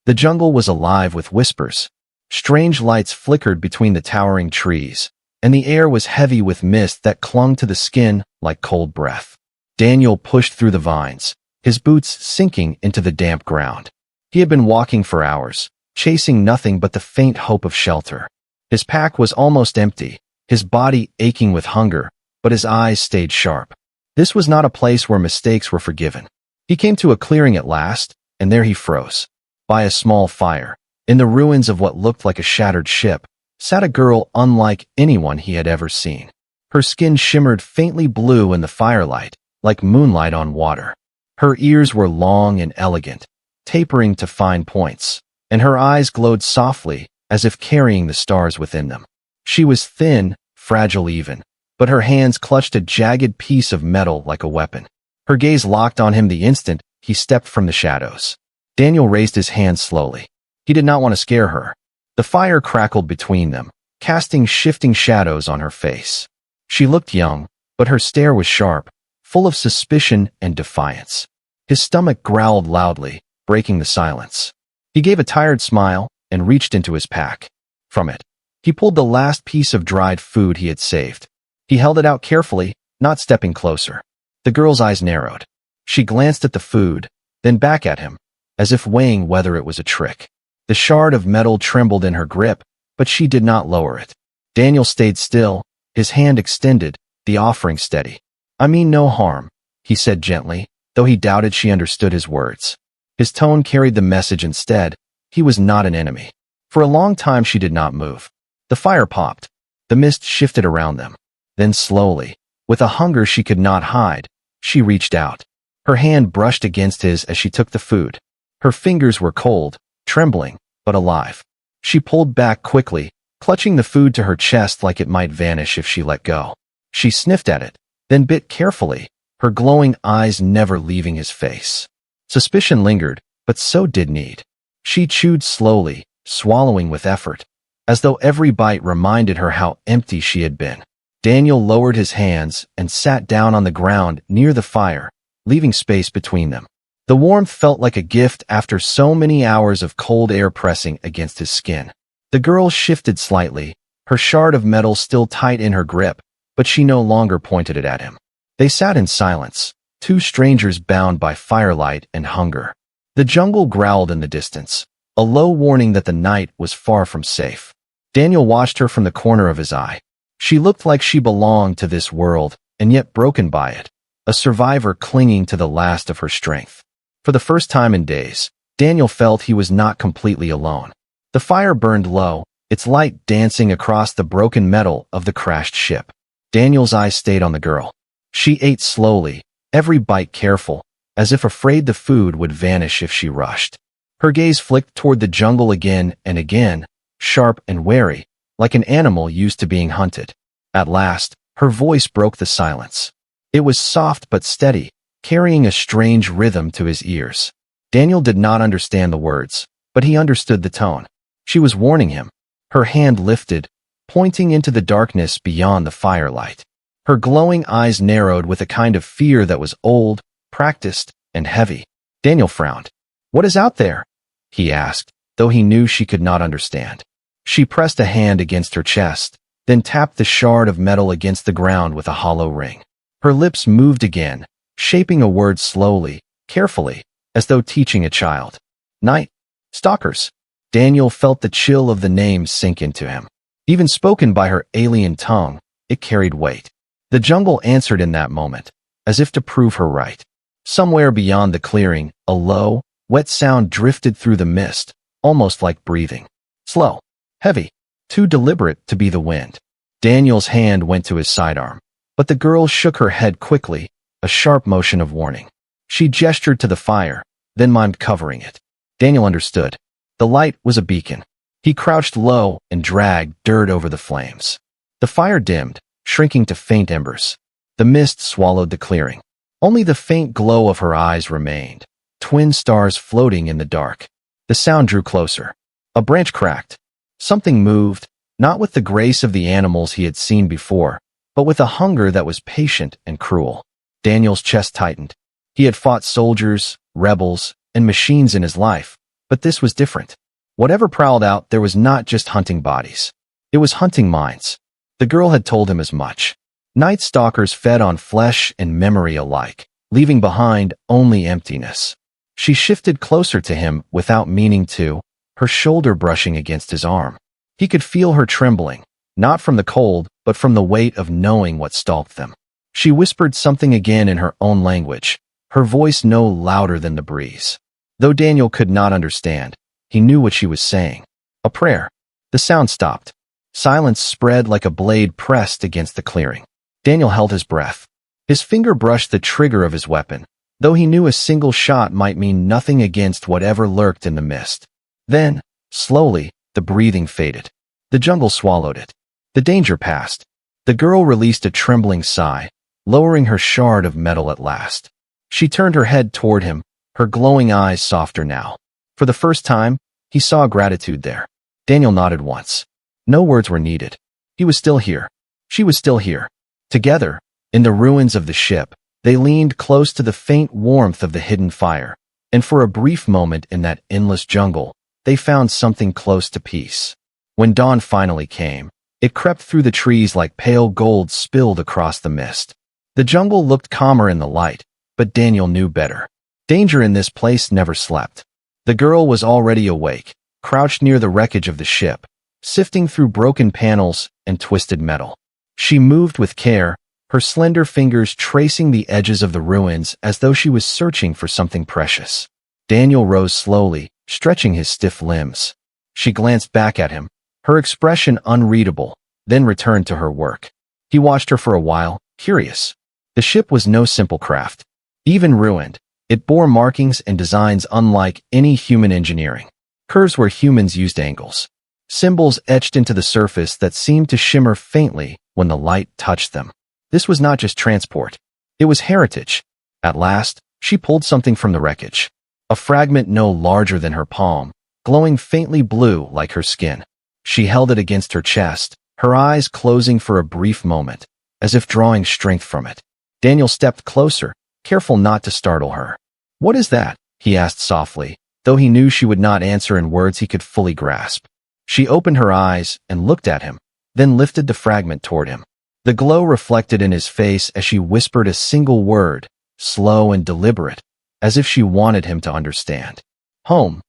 The jungle was alive with whispers. Strange lights flickered between the towering trees, and the air was heavy with mist that clung to the skin like cold breath. Daniel pushed through the vines, his boots sinking into the damp ground. He had been walking for hours, chasing nothing but the faint hope of shelter. His pack was almost empty, his body aching with hunger, but his eyes stayed sharp. This was not a place where mistakes were forgiven. He came to a clearing at last, and there he froze. By a small fire, in the ruins of what looked like a shattered ship, sat a girl unlike anyone he had ever seen. Her skin shimmered faintly blue in the firelight, like moonlight on water. Her ears were long and elegant, tapering to fine points, and her eyes glowed softly, as if carrying the stars within them. She was thin, fragile even, but her hands clutched a jagged piece of metal like a weapon. Her gaze locked on him the instant he stepped from the shadows. Daniel raised his hand slowly. He did not want to scare her. The fire crackled between them, casting shifting shadows on her face. She looked young, but her stare was sharp, full of suspicion and defiance. His stomach growled loudly, breaking the silence. He gave a tired smile and reached into his pack. From it, he pulled the last piece of dried food he had saved. He held it out carefully, not stepping closer. The girl's eyes narrowed. She glanced at the food, then back at him, as if weighing whether it was a trick. The shard of metal trembled in her grip, but she did not lower it. Daniel stayed still, his hand extended, the offering steady. "I mean no harm," he said gently, though he doubted she understood his words. His tone carried the message instead. He was not an enemy. For a long time she did not move. The fire popped. The mist shifted around them. Then slowly, with a hunger she could not hide, she reached out. Her hand brushed against his as she took the food. Her fingers were cold, trembling, but alive. She pulled back quickly, clutching the food to her chest like it might vanish if she let go. She sniffed at it, then bit carefully, her glowing eyes never leaving his face. Suspicion lingered, but so did need. She chewed slowly, swallowing with effort, as though every bite reminded her how empty she had been. Daniel lowered his hands and sat down on the ground near the fire, leaving space between them. The warmth felt like a gift after so many hours of cold air pressing against his skin. The girl shifted slightly, her shard of metal still tight in her grip, but she no longer pointed it at him. They sat in silence, two strangers bound by firelight and hunger. The jungle growled in the distance, a low warning that the night was far from safe. Daniel watched her from the corner of his eye. She looked like she belonged to this world, and yet broken by it, a survivor clinging to the last of her strength. For the first time in days, Daniel felt he was not completely alone. The fire burned low, its light dancing across the broken metal of the crashed ship. Daniel's eyes stayed on the girl. She ate slowly, every bite careful, as if afraid the food would vanish if she rushed. Her gaze flicked toward the jungle again and again, sharp and wary, like an animal used to being hunted. At last, her voice broke the silence. It was soft but steady, carrying a strange rhythm to his ears. Daniel did not understand the words, but he understood the tone. She was warning him. Her hand lifted, pointing into the darkness beyond the firelight. Her glowing eyes narrowed with a kind of fear that was old, practiced, and heavy. Daniel frowned. "What is out there?" he asked, though he knew she could not understand. She pressed a hand against her chest, then tapped the shard of metal against the ground with a hollow ring. Her lips moved again, shaping a word slowly, carefully, as though teaching a child. "Night Stalkers." Daniel felt the chill of the name sink into him. Even spoken by her alien tongue, it carried weight. The jungle answered in that moment, as if to prove her right. Somewhere beyond the clearing, a low, wet sound drifted through the mist, almost like breathing. Slow, heavy, too deliberate to be the wind. Daniel's hand went to his sidearm, but the girl shook her head quickly, a sharp motion of warning. She gestured to the fire, then mimed covering it. Daniel understood. The light was a beacon. He crouched low and dragged dirt over the flames. The fire dimmed, shrinking to faint embers. The mist swallowed the clearing. Only the faint glow of her eyes remained, twin stars floating in the dark. The sound drew closer. A branch cracked. Something moved, not with the grace of the animals he had seen before, but with a hunger that was patient and cruel. Daniel's chest tightened. He had fought soldiers, rebels, and machines in his life, But this was different. Whatever prowled out there was not just hunting bodies. It was hunting minds. The girl had told him as much. Night stalkers fed on flesh and memory alike, leaving behind only emptiness. She shifted closer to him without meaning to, her shoulder brushing against his arm. He could feel her trembling, not from the cold, but from the weight of knowing what stalked them. She whispered something again in her own language, her voice no louder than the breeze. Though Daniel could not understand, he knew what she was saying. A prayer. The sound stopped. Silence spread like a blade pressed against the clearing. Daniel held his breath. His finger brushed the trigger of his weapon, though he knew a single shot might mean nothing against whatever lurked in the mist. Then, slowly, the breathing faded. The jungle swallowed it. The danger passed. The girl released a trembling sigh, lowering her shard of metal at last. She turned her head toward him, her glowing eyes softer now. For the first time, he saw gratitude there. Daniel nodded once. No words were needed. He was still here. She was still here. Together, in the ruins of the ship, they leaned close to the faint warmth of the hidden fire, and for a brief moment in that endless jungle, they found something close to peace. When dawn finally came, it crept through the trees like pale gold spilled across the mist. The jungle looked calmer in the light, but Daniel knew better. Danger in this place never slept. The girl was already awake, crouched near the wreckage of the ship, sifting through broken panels and twisted metal. She moved with care, her slender fingers tracing the edges of the ruins as though she was searching for something precious. Daniel rose slowly, stretching his stiff limbs. She glanced back at him, her expression unreadable, then returned to her work. He watched her for a while, curious. The ship was no simple craft. Even ruined, it bore markings and designs unlike any human engineering. Curves where humans used angles. Symbols etched into the surface that seemed to shimmer faintly when the light touched them. This was not just transport. It was heritage. At last, she pulled something from the wreckage. A fragment no larger than her palm, glowing faintly blue like her skin. She held it against her chest, her eyes closing for a brief moment, as if drawing strength from it. Daniel stepped closer, careful not to startle her. "What is that?" he asked softly, though he knew she would not answer in words he could fully grasp. She opened her eyes and looked at him, then lifted the fragment toward him. The glow reflected in his face as she whispered a single word, slow and deliberate, as if she wanted him to understand. Home.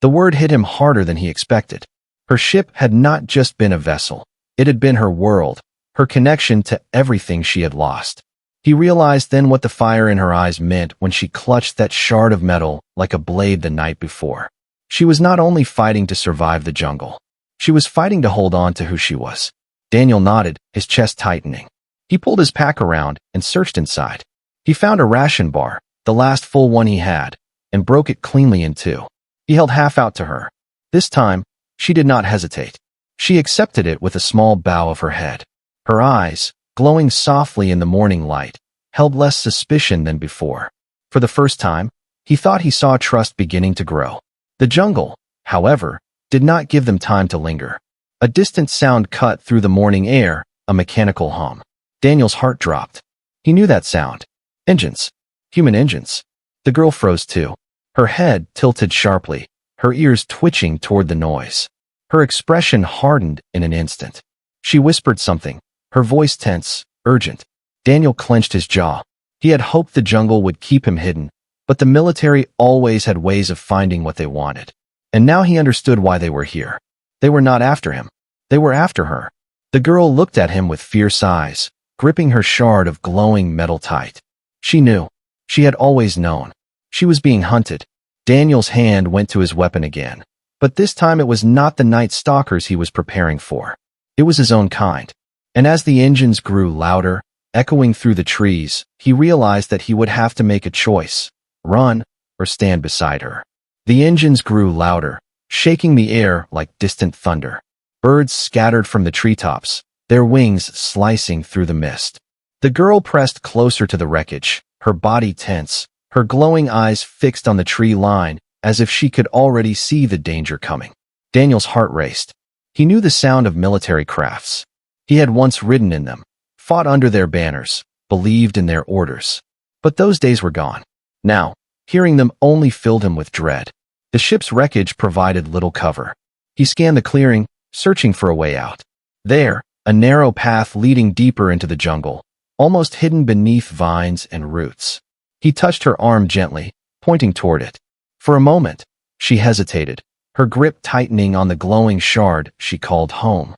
The word hit him harder than he expected. Her ship had not just been a vessel. It had been her world, her connection to everything she had lost. He realized then what the fire in her eyes meant when she clutched that shard of metal like a blade the night before. She was not only fighting to survive the jungle. She was fighting to hold on to who she was. Daniel nodded, his chest tightening. He pulled his pack around and searched inside. He found a ration bar, the last full one he had, and broke it cleanly in two. He held half out to her. This time, she did not hesitate. She accepted it with a small bow of her head. Her eyes, glowing softly in the morning light, held less suspicion than before. For the first time, he thought he saw trust beginning to grow. The jungle, however, did not give them time to linger. A distant sound cut through the morning air, a mechanical hum. Daniel's heart dropped. He knew that sound. Engines. Human engines. The girl froze too. Her head tilted sharply, her ears twitching toward the noise. Her expression hardened in an instant. She whispered something, her voice tense, urgent. Daniel clenched his jaw. He had hoped the jungle would keep him hidden, but the military always had ways of finding what they wanted. And now he understood why they were here. They were not after him. They were after her. The girl looked at him with fierce eyes, gripping her shard of glowing metal tight. She knew. She had always known. She was being hunted. Daniel's hand went to his weapon again. But this time it was not the night stalkers he was preparing for. It was his own kind. And as the engines grew louder, echoing through the trees, he realized that he would have to make a choice. Run, or stand beside her. The engines grew louder, shaking the air like distant thunder. Birds scattered from the treetops, their wings slicing through the mist. The girl pressed closer to the wreckage, her body tense, her glowing eyes fixed on the tree line, as if she could already see the danger coming. Daniel's heart raced. He knew the sound of military crafts. He had once ridden in them, fought under their banners, believed in their orders. But those days were gone. Now, hearing them only filled him with dread. The ship's wreckage provided little cover. He scanned the clearing, searching for a way out. There, a narrow path leading deeper into the jungle, almost hidden beneath vines and roots. He touched her arm gently, pointing toward it. For a moment, she hesitated, her grip tightening on the glowing shard she called home.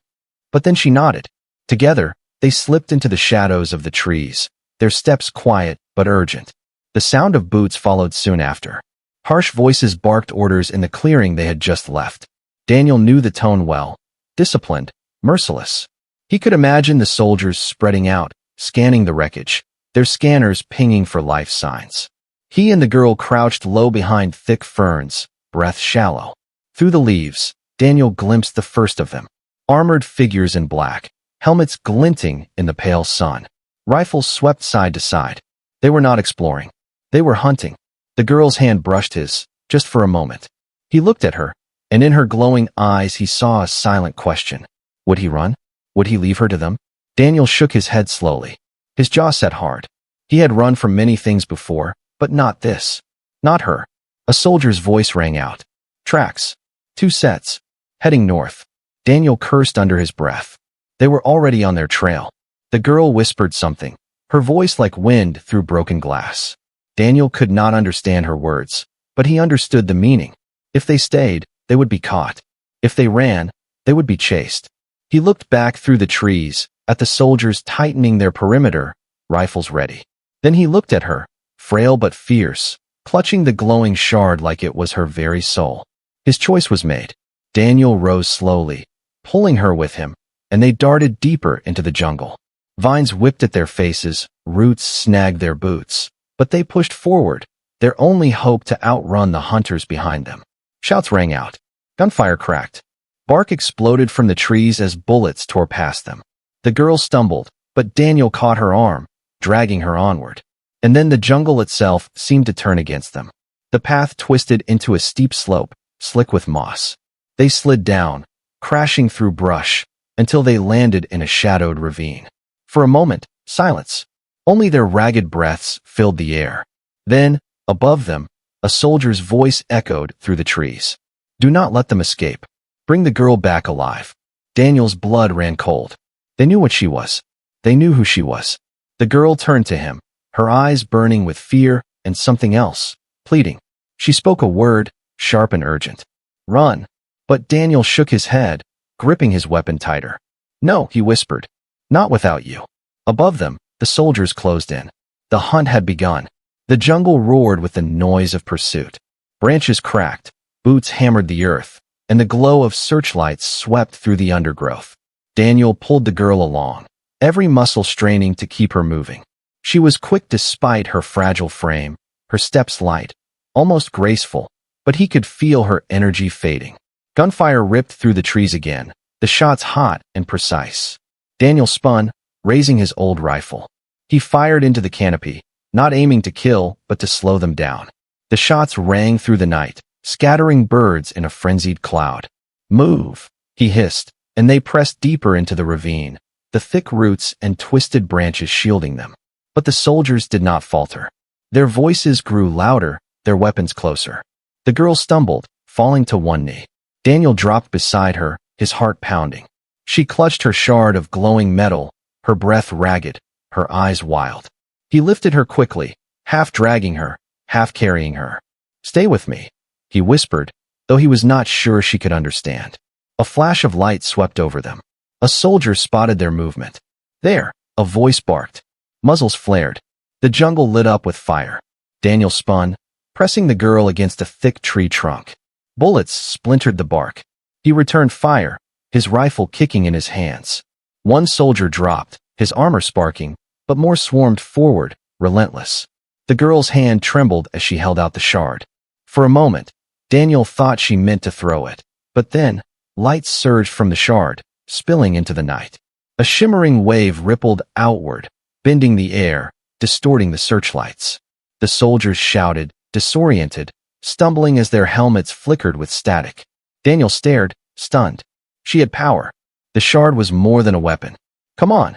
But then she nodded. Together, they slipped into the shadows of the trees, their steps quiet but urgent. The sound of boots followed soon after. Harsh voices barked orders in the clearing they had just left. Daniel knew the tone well, disciplined, merciless. He could imagine the soldiers spreading out, scanning the wreckage, their scanners pinging for life signs. He and the girl crouched low behind thick ferns, breath shallow. Through the leaves, Daniel glimpsed the first of them. Armored figures in black, helmets glinting in the pale sun. Rifles swept side to side. They were not exploring. They were hunting. The girl's hand brushed his, just for a moment. He looked at her, and in her glowing eyes he saw a silent question. Would he run? Would he leave her to them? Daniel shook his head slowly. His jaw set hard. He had run from many things before, but not this. Not her. A soldier's voice rang out. Tracks. 2 sets. Heading north. Daniel cursed under his breath. They were already on their trail. The girl whispered something, her voice like wind through broken glass. Daniel could not understand her words, but he understood the meaning. If they stayed, they would be caught. If they ran, they would be chased. He looked back through the trees, at the soldiers tightening their perimeter, rifles ready. Then he looked at her, frail but fierce, clutching the glowing shard like it was her very soul. His choice was made. Daniel rose slowly, pulling her with him, and they darted deeper into the jungle. Vines whipped at their faces, roots snagged their boots, but they pushed forward, their only hope to outrun the hunters behind them. Shouts rang out. Gunfire cracked. Bark exploded from the trees as bullets tore past them. The girl stumbled, but Daniel caught her arm, dragging her onward. And then the jungle itself seemed to turn against them. The path twisted into a steep slope, slick with moss. They slid down, crashing through brush, until they landed in a shadowed ravine. For a moment, silence. Only their ragged breaths filled the air. Then, above them, a soldier's voice echoed through the trees. Do not let them escape. Bring the girl back alive. Daniel's blood ran cold. They knew what she was. They knew who she was. The girl turned to him, her eyes burning with fear and something else, pleading. She spoke a word, sharp and urgent. Run. But Daniel shook his head, gripping his weapon tighter. No, he whispered. Not without you. Above them, the soldiers closed in. The hunt had begun. The jungle roared with the noise of pursuit. Branches cracked, boots hammered the earth, and the glow of searchlights swept through the undergrowth. Daniel pulled the girl along, every muscle straining to keep her moving. She was quick despite her fragile frame, her steps light, almost graceful, but he could feel her energy fading. Gunfire ripped through the trees again, the shots hot and precise. Daniel spun, raising his old rifle. He fired into the canopy, not aiming to kill, but to slow them down. The shots rang through the night, scattering birds in a frenzied cloud. Move, he hissed, and they pressed deeper into the ravine, the thick roots and twisted branches shielding them. But the soldiers did not falter. Their voices grew louder, their weapons closer. The girl stumbled, falling to one knee. Daniel dropped beside her, his heart pounding. She clutched her shard of glowing metal, her breath ragged, her eyes wild. He lifted her quickly, half dragging her, half carrying her. Stay with me, he whispered, though he was not sure she could understand. A flash of light swept over them. A soldier spotted their movement. There, a voice barked. Muzzles flared. The jungle lit up with fire. Daniel spun, pressing the girl against a thick tree trunk. Bullets splintered the bark. He returned fire, his rifle kicking in his hands. One soldier dropped, his armor sparking, but more swarmed forward, relentless. The girl's hand trembled as she held out the shard. For a moment, Daniel thought she meant to throw it, but then, light surged from the shard, spilling into the night. A shimmering wave rippled outward, bending the air, distorting the searchlights. The soldiers shouted, disoriented, stumbling as their helmets flickered with static. Daniel stared, stunned. She had power. The shard was more than a weapon. Come on,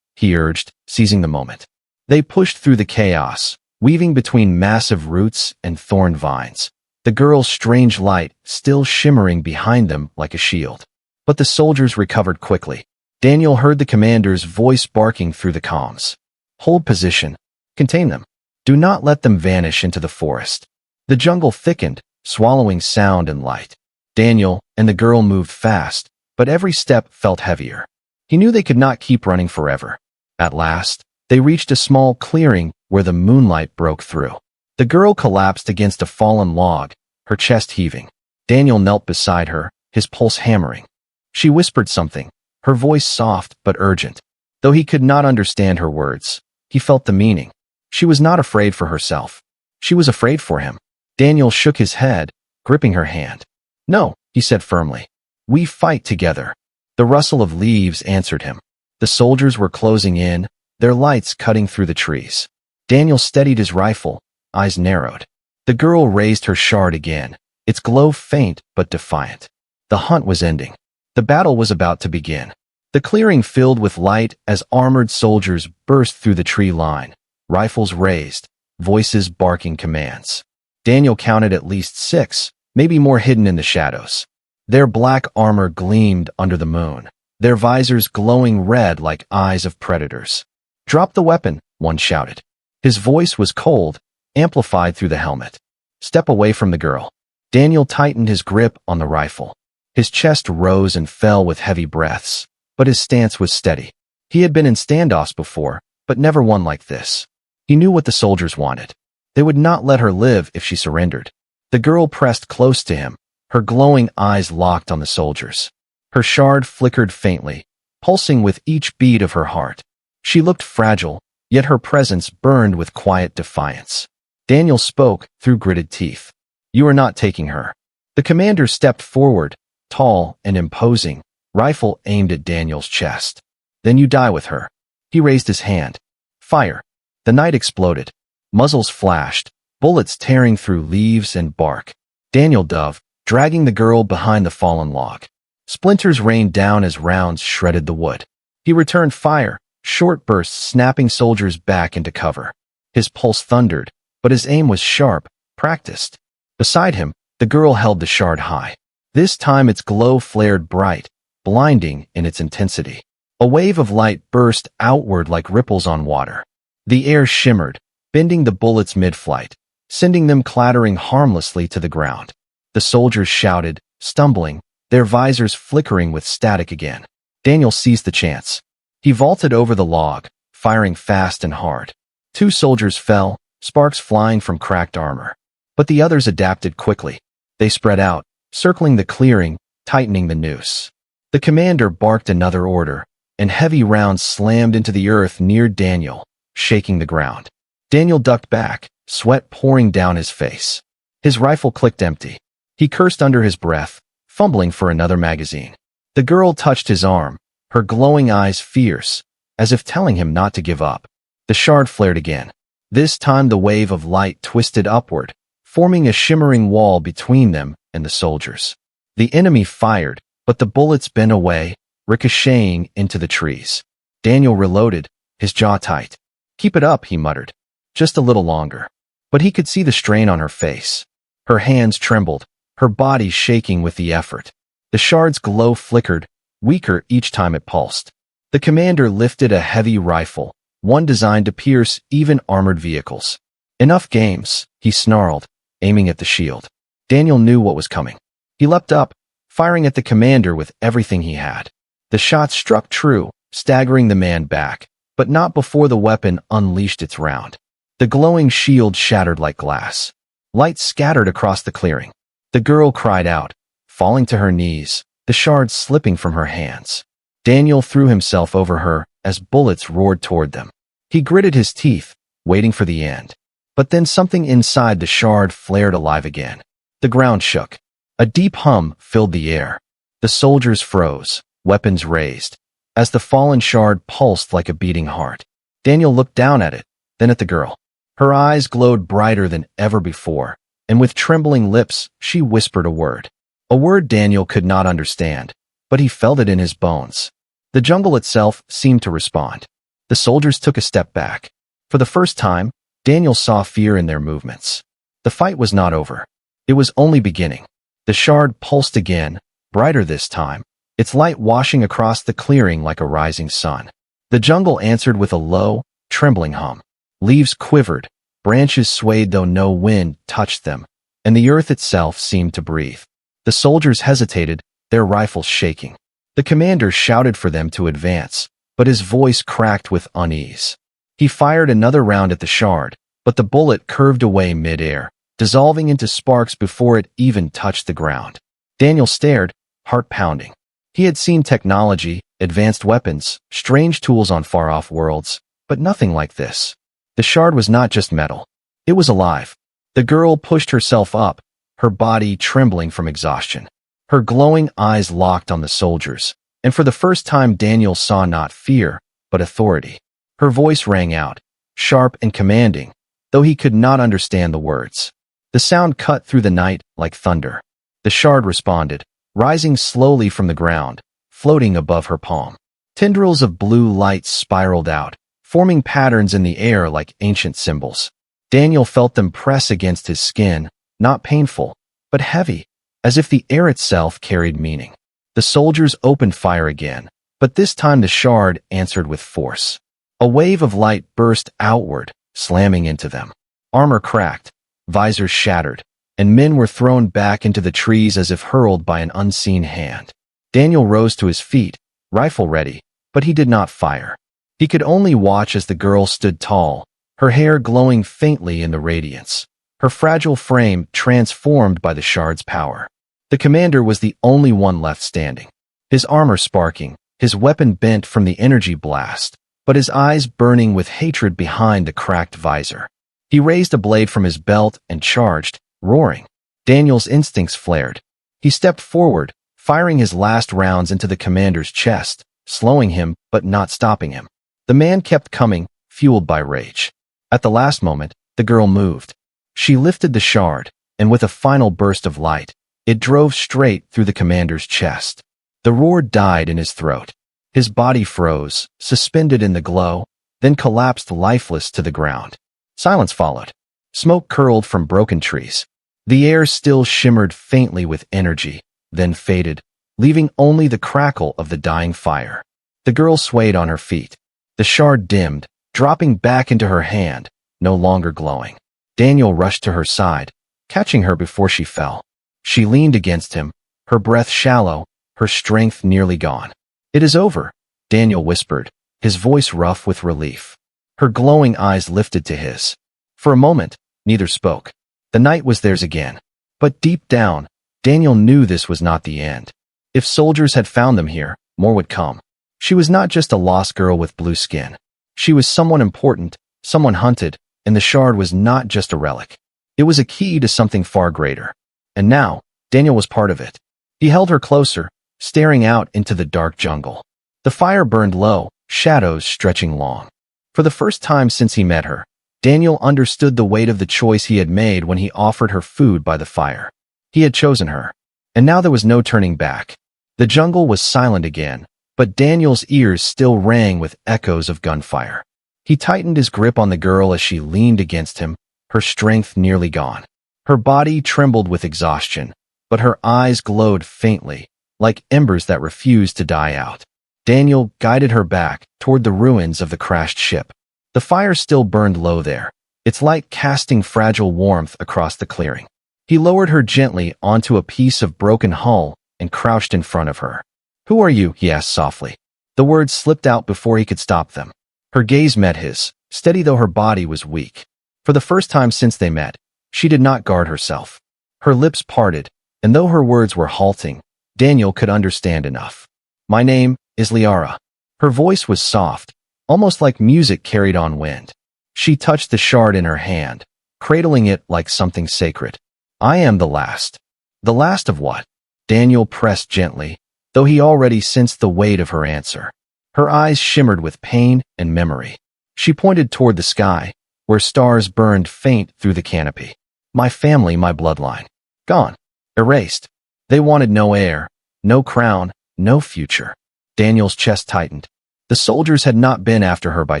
he urged, seizing the moment. They pushed through the chaos, weaving between massive roots and thorned vines. the girl's strange light still shimmering behind them like a shield. But the soldiers recovered quickly. Daniel heard the commander's voice barking through the comms. Hold position. Contain them. Do not let them vanish into the forest. The jungle thickened, swallowing sound and light. Daniel and the girl moved fast, but every step felt heavier. He knew they could not keep running forever. At last, they reached a small clearing where the moonlight broke through. The girl collapsed against a fallen log, her chest heaving. Daniel knelt beside her, his pulse hammering. She whispered something, her voice soft but urgent. Though he could not understand her words, he felt the meaning. She was not afraid for herself. She was afraid for him. Daniel shook his head, gripping her hand. No, he said firmly. We fight together. The rustle of leaves answered him. The soldiers were closing in, their lights cutting through the trees. Daniel steadied his rifle, eyes narrowed. The girl raised her shard again, its glow faint but defiant. The hunt was ending. The battle was about to begin. The clearing filled with light as armored soldiers burst through the tree line, rifles raised, voices barking commands. Daniel counted at least 6, maybe more hidden in the shadows. Their black armor gleamed under the moon, their visors glowing red like eyes of predators. Drop the weapon, one shouted. His voice was cold, amplified through the helmet. Step away from the girl. Daniel tightened his grip on the rifle. His chest rose and fell with heavy breaths, but his stance was steady. He had been in standoffs before, but never one like this. He knew what the soldiers wanted. They would not let her live if she surrendered. The girl pressed close to him, her glowing eyes locked on the soldiers. Her shard flickered faintly, pulsing with each beat of her heart. She looked fragile, yet her presence burned with quiet defiance. Daniel spoke through gritted teeth. You are not taking her. The commander stepped forward, tall and imposing, rifle aimed at Daniel's chest. Then you die with her. He raised his hand. Fire. The night exploded. Muzzles flashed, bullets tearing through leaves and bark. Daniel dove, dragging the girl behind the fallen log. Splinters rained down as rounds shredded the wood. He returned fire, short bursts snapping soldiers back into cover. His pulse thundered, but his aim was sharp, practiced. Beside him, the girl held the shard high. This time its glow flared bright, blinding in its intensity. A wave of light burst outward like ripples on water. The air shimmered, bending the bullets mid-flight, sending them clattering harmlessly to the ground. The soldiers shouted, stumbling, their visors flickering with static again. Daniel seized the chance. He vaulted over the log, firing fast and hard. 2 soldiers fell, sparks flying from cracked armor. But the others adapted quickly. They spread out, circling the clearing, tightening the noose. The commander barked another order, and heavy rounds slammed into the earth near Daniel, shaking the ground. Daniel ducked back, sweat pouring down his face. His rifle clicked empty. He cursed under his breath, fumbling for another magazine. The girl touched his arm, her glowing eyes fierce, as if telling him not to give up. The shard flared again. This time the wave of light twisted upward, forming a shimmering wall between them and the soldiers. The enemy fired, but the bullets bent away, ricocheting into the trees. Daniel reloaded, his jaw tight. Keep it up, he muttered. Just a little longer. But he could see the strain on her face. Her hands trembled, her body shaking with the effort. The shard's glow flickered, weaker each time it pulsed. The commander lifted a heavy rifle, one designed to pierce even armored vehicles. Enough games, he snarled, aiming at the shield. Daniel knew what was coming. He leapt up, firing at the commander with everything he had. The shot struck true, staggering the man back, but not before the weapon unleashed its round. The glowing shield shattered like glass. Light scattered across the clearing. The girl cried out, falling to her knees, the shard slipping from her hands. Daniel threw himself over her as bullets roared toward them. He gritted his teeth, waiting for the end. But then something inside the shard flared alive again. The ground shook. A deep hum filled the air. The soldiers froze, weapons raised, as the fallen shard pulsed like a beating heart. Daniel looked down at it, then at the girl. Her eyes glowed brighter than ever before, and with trembling lips, she whispered a word. A word Daniel could not understand, but he felt it in his bones. The jungle itself seemed to respond. The soldiers took a step back. For the first time, Daniel saw fear in their movements. The fight was not over. It was only beginning. The shard pulsed again, brighter this time, its light washing across the clearing like a rising sun. The jungle answered with a low, trembling hum. Leaves quivered, branches swayed though no wind touched them, and the earth itself seemed to breathe. The soldiers hesitated, their rifles shaking. The commander shouted for them to advance, but his voice cracked with unease. He fired another round at the shard, but the bullet curved away mid-air, dissolving into sparks before it even touched the ground. Daniel stared, heart pounding. He had seen technology, advanced weapons, strange tools on far-off worlds, but nothing like this. The shard was not just metal. It was alive. The girl pushed herself up, her body trembling from exhaustion. Her glowing eyes locked on the soldiers, and for the first time Daniel saw not fear, but authority. Her voice rang out, sharp and commanding, though he could not understand the words. The sound cut through the night like thunder. The shard responded, rising slowly from the ground, floating above her palm. Tendrils of blue light spiraled out, forming patterns in the air like ancient symbols. Daniel felt them press against his skin, not painful, but heavy, as if the air itself carried meaning. The soldiers opened fire again, but this time the shard answered with force. A wave of light burst outward, slamming into them. Armor cracked, visors shattered, and men were thrown back into the trees as if hurled by an unseen hand. Daniel rose to his feet, rifle ready, but he did not fire. He could only watch as the girl stood tall, her hair glowing faintly in the radiance, her fragile frame transformed by the shard's power. The commander was the only one left standing, his armor sparking, his weapon bent from the energy blast, but his eyes burning with hatred behind the cracked visor. He raised a blade from his belt and charged, roaring. Daniel's instincts flared. He stepped forward, firing his last rounds into the commander's chest, slowing him but not stopping him. The man kept coming, fueled by rage. At the last moment, the girl moved. She lifted the shard, and with a final burst of light, it drove straight through the commander's chest. The roar died in his throat. His body froze, suspended in the glow, then collapsed lifeless to the ground. Silence followed. Smoke curled from broken trees. The air still shimmered faintly with energy, then faded, leaving only the crackle of the dying fire. The girl swayed on her feet. The shard dimmed, dropping back into her hand, no longer glowing. Daniel rushed to her side, catching her before she fell. She leaned against him, her breath shallow, her strength nearly gone. "It is over," Daniel whispered, his voice rough with relief. Her glowing eyes lifted to his. For a moment, neither spoke. The night was theirs again. But deep down, Daniel knew this was not the end. If soldiers had found them here, more would come. She was not just a lost girl with blue skin. She was someone important, someone hunted, and the shard was not just a relic. It was a key to something far greater. And now, Daniel was part of it. He held her closer, staring out into the dark jungle. The fire burned low, shadows stretching long. For the first time since he met her, Daniel understood the weight of the choice he had made when he offered her food by the fire. He had chosen her, and now there was no turning back. The jungle was silent again, but Daniel's ears still rang with echoes of gunfire. He tightened his grip on the girl as she leaned against him, her strength nearly gone. Her body trembled with exhaustion, but her eyes glowed faintly, like embers that refused to die out. Daniel guided her back toward the ruins of the crashed ship. The fire still burned low there, its light casting fragile warmth across the clearing. He lowered her gently onto a piece of broken hull and crouched in front of her. "Who are you?" he asked softly. The words slipped out before he could stop them. Her gaze met his, steady though her body was weak. For the first time since they met, she did not guard herself. Her lips parted, and though her words were halting, Daniel could understand enough. "My name is Liara." Her voice was soft, almost like music carried on wind. She touched the shard in her hand, cradling it like something sacred. "I am the last." "The last of what?" Daniel pressed gently, though he already sensed the weight of her answer. Her eyes shimmered with pain and memory. She pointed toward the sky, where stars burned faint through the canopy. "My family, my bloodline. Gone. Erased. They wanted no heir, no crown, no future." Daniel's chest tightened. The soldiers had not been after her by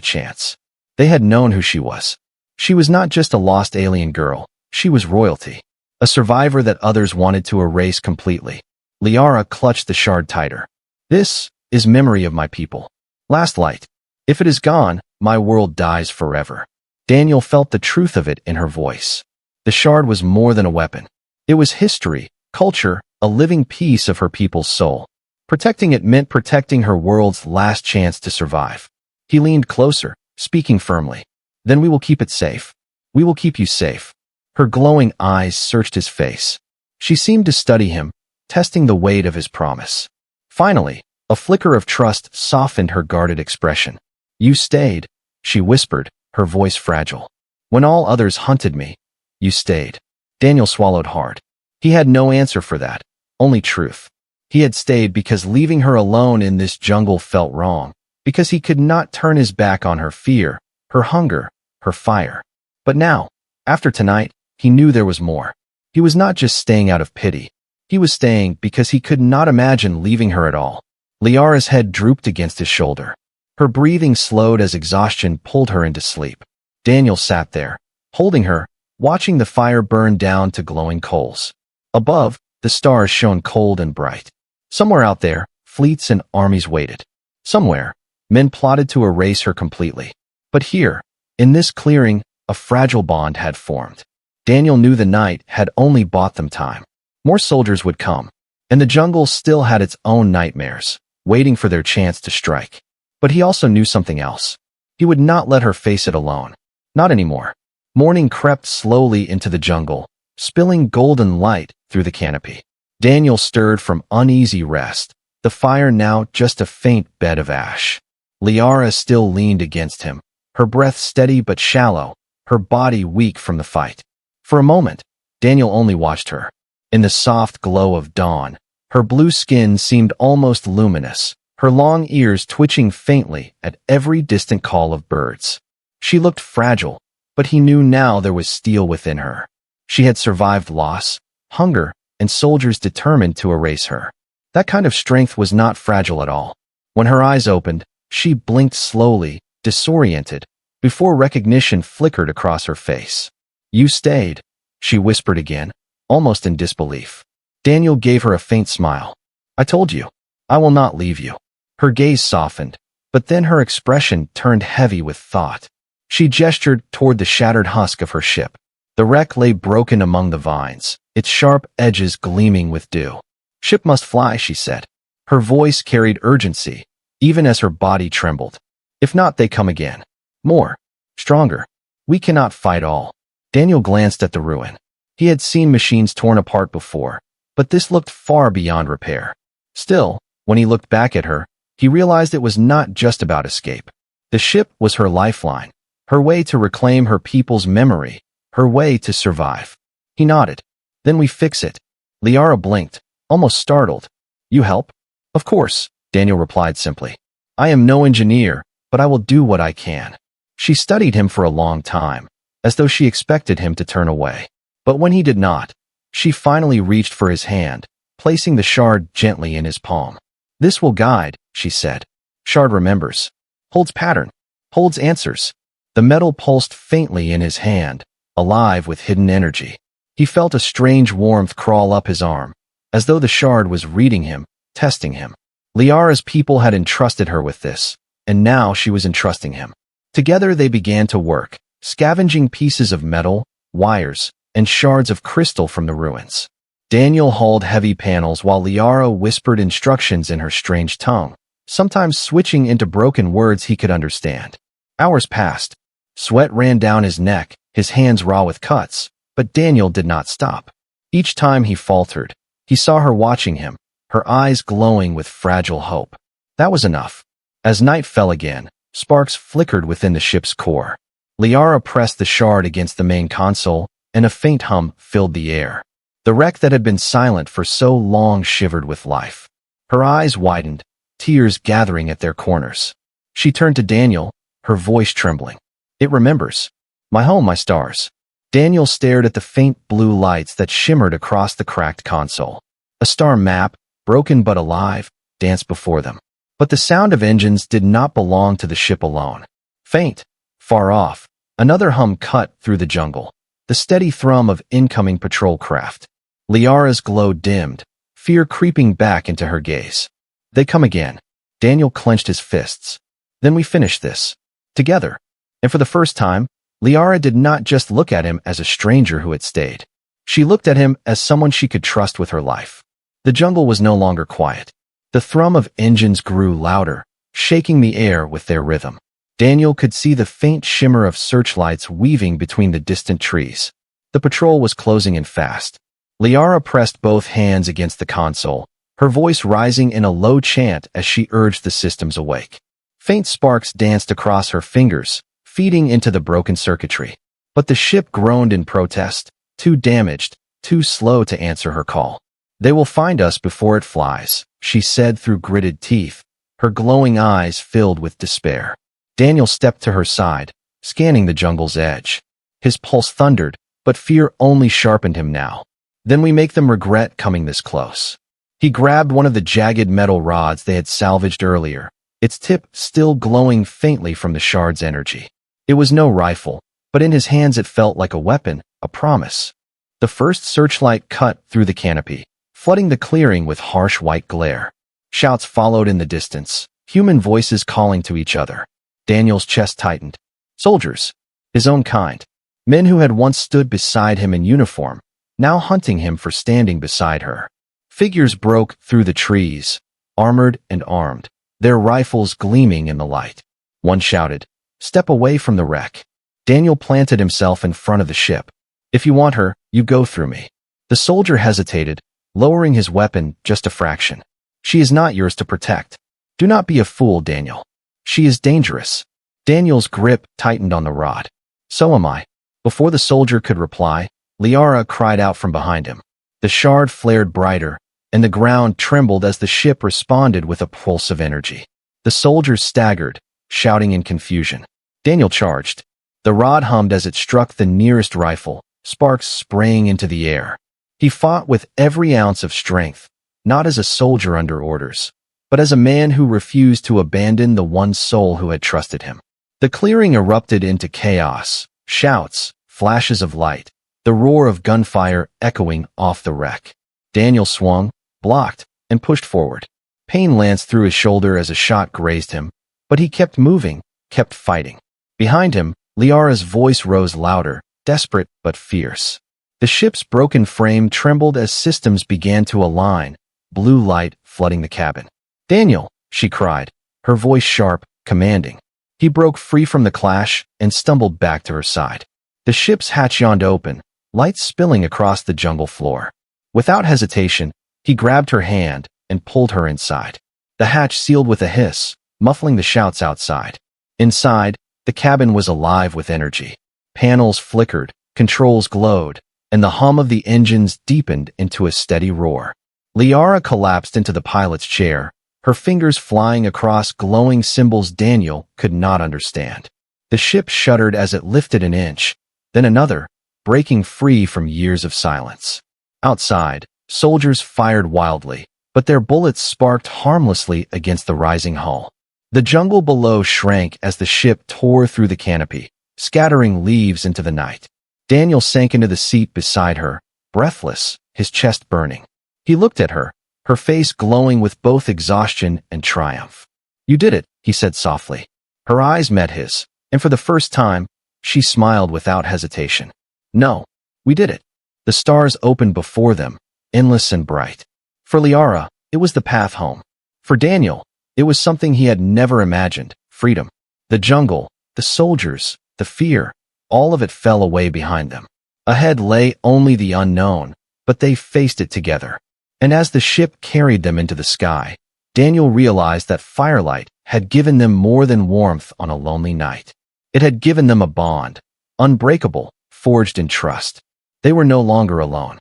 chance. They had known who she was. She was not just a lost alien girl, she was royalty. a survivor that others wanted to erase completely. Liara clutched the shard tighter. This is memory of my people. Last light. If it is gone, my world dies forever. Daniel felt the truth of it in her voice. The shard was more than a weapon. It was history, culture, a living piece of her people's soul. Protecting it meant protecting her world's last chance to survive. He leaned closer, speaking firmly. Then we will keep it safe. We will keep you safe. Her glowing eyes searched his face. She seemed to study him, testing the weight of his promise. Finally, a flicker of trust softened her guarded expression. You stayed, she whispered, her voice fragile. When all others hunted me, you stayed. Daniel swallowed hard. He had no answer for that, only truth. He had stayed because leaving her alone in this jungle felt wrong, because he could not turn his back on her fear, her hunger, her fire. But now, after tonight, he knew there was more. He was not just staying out of pity. He was staying because he could not imagine leaving her at all. Liara's head drooped against his shoulder. Her breathing slowed as exhaustion pulled her into sleep. Daniel sat there, holding her, watching the fire burn down to glowing coals. Above, the stars shone cold and bright. Somewhere out there, fleets and armies waited. Somewhere, men plotted to erase her completely. But here, in this clearing, a fragile bond had formed. Daniel knew the night had only bought them time. More soldiers would come, and the jungle still had its own nightmares, waiting for their chance to strike. But he also knew something else. He would not let her face it alone. Not anymore. Morning crept slowly into the jungle, spilling golden light through the canopy. Daniel stirred from uneasy rest, the fire now just a faint bed of ash. Liara still leaned against him, her breath steady but shallow, her body weak from the fight. For a moment, Daniel only watched her. In the soft glow of dawn, her blue skin seemed almost luminous, her long ears twitching faintly at every distant call of birds. She looked fragile, but he knew now there was steel within her. She had survived loss, hunger, and soldiers determined to erase her. That kind of strength was not fragile at all. When her eyes opened, she blinked slowly, disoriented, before recognition flickered across her face. You stayed, she whispered again, almost in disbelief. Daniel gave her a faint smile. I told you, I will not leave you. Her gaze softened, but then her expression turned heavy with thought. She gestured toward the shattered husk of her ship. The wreck lay broken among the vines, its sharp edges gleaming with dew. Ship must fly, she said. Her voice carried urgency, even as her body trembled. If not, they come again. More. Stronger. We cannot fight all. Daniel glanced at the ruin. He had seen machines torn apart before, but this looked far beyond repair. Still, when he looked back at her, he realized it was not just about escape. The ship was her lifeline, her way to reclaim her people's memory, her way to survive. He nodded. Then we fix it. Liara blinked, almost startled. You help? Of course, Daniel replied simply. I am no engineer, but I will do what I can. She studied him for a long time, as though she expected him to turn away. But when he did not, she finally reached for his hand, placing the shard gently in his palm. This will guide, she said. Shard remembers. Holds pattern. Holds answers. The metal pulsed faintly in his hand, alive with hidden energy. He felt a strange warmth crawl up his arm, as though the shard was reading him, testing him. Liara's people had entrusted her with this, and now she was entrusting him. Together they began to work, scavenging pieces of metal, wires, and shards of crystal from the ruins. Daniel hauled heavy panels while Liara whispered instructions in her strange tongue, sometimes switching into broken words he could understand. Hours passed. Sweat ran down his neck, his hands raw with cuts, but Daniel did not stop. Each time he faltered, he saw her watching him, her eyes glowing with fragile hope. That was enough. As night fell again, sparks flickered within the ship's core. Liara pressed the shard against the main console, and a faint hum filled the air. The wreck that had been silent for so long shivered with life. Her eyes widened, tears gathering at their corners. She turned to Daniel, her voice trembling. It remembers. My home, my stars. Daniel stared at the faint blue lights that shimmered across the cracked console. A star map, broken but alive, danced before them. But the sound of engines did not belong to the ship alone. Faint, far off, another hum cut through the jungle. the steady thrum of incoming patrol craft. Liara's glow dimmed, fear creeping back into her gaze. They come again. Daniel clenched his fists. Then we finish this. Together. And for the first time, Liara did not just look at him as a stranger who had stayed. She looked at him as someone she could trust with her life. The jungle was no longer quiet. The thrum of engines grew louder, shaking the air with their rhythm. Daniel could see the faint shimmer of searchlights weaving between the distant trees. The patrol was closing in fast. Liara pressed both hands against the console, her voice rising in a low chant as she urged the systems awake. Faint sparks danced across her fingers, feeding into the broken circuitry. But the ship groaned in protest, too damaged, too slow to answer her call. "They will find us before it flies," she said through gritted teeth, her glowing eyes filled with despair. Daniel stepped to her side, scanning the jungle's edge. His pulse thundered, but fear only sharpened him now. "Then we make them regret coming this close." He grabbed one of the jagged metal rods they had salvaged earlier, its tip still glowing faintly from the shard's energy. It was no rifle, but in his hands it felt like a weapon, a promise. The first searchlight cut through the canopy, flooding the clearing with harsh white glare. Shouts followed in the distance, human voices calling to each other. Daniel's chest tightened. Soldiers. His own kind. Men who had once stood beside him in uniform, now hunting him for standing beside her. Figures broke through the trees, armored and armed, their rifles gleaming in the light. One shouted, "Step away from the wreck." Daniel planted himself in front of the ship. "If you want her, you go through me." The soldier hesitated, lowering his weapon just a fraction. "She is not yours to protect. Do not be a fool, Daniel. She is dangerous." Daniel's grip tightened on the rod. "So am I." Before the soldier could reply, Liara cried out from behind him. The shard flared brighter, and the ground trembled as the ship responded with a pulse of energy. The soldiers staggered, shouting in confusion. Daniel charged. The rod hummed as it struck the nearest rifle, sparks spraying into the air. He fought with every ounce of strength, not as a soldier under orders, but as a man who refused to abandon the one soul who had trusted him. The clearing erupted into chaos, shouts, flashes of light, the roar of gunfire echoing off the wreck. Daniel swung, blocked, and pushed forward. Pain lanced through his shoulder as a shot grazed him, but he kept moving, kept fighting. Behind him, Liara's voice rose louder, desperate but fierce. The ship's broken frame trembled as systems began to align, blue light flooding the cabin. "Daniel," she cried, her voice sharp, commanding. He broke free from the clash and stumbled back to her side. The ship's hatch yawned open, light spilling across the jungle floor. Without hesitation, he grabbed her hand and pulled her inside. The hatch sealed with a hiss, muffling the shouts outside. Inside, the cabin was alive with energy. Panels flickered, controls glowed, and the hum of the engines deepened into a steady roar. Liara collapsed into the pilot's chair, her fingers flying across glowing symbols Daniel could not understand. The ship shuddered as it lifted an inch, then another, breaking free from years of silence. Outside, soldiers fired wildly, but their bullets sparked harmlessly against the rising hull. The jungle below shrank as the ship tore through the canopy, scattering leaves into the night. Daniel sank into the seat beside her, breathless, his chest burning. He looked at her, her face glowing with both exhaustion and triumph. "You did it," he said softly. Her eyes met his, and for the first time, she smiled without hesitation. "No, we did it." The stars opened before them, endless and bright. For Liara, it was the path home. For Daniel, it was something he had never imagined, freedom. The jungle, the soldiers, the fear, all of it fell away behind them. Ahead lay only the unknown, but they faced it together. And as the ship carried them into the sky, Daniel realized that firelight had given them more than warmth on a lonely night. It had given them a bond, unbreakable, forged in trust. They were no longer alone.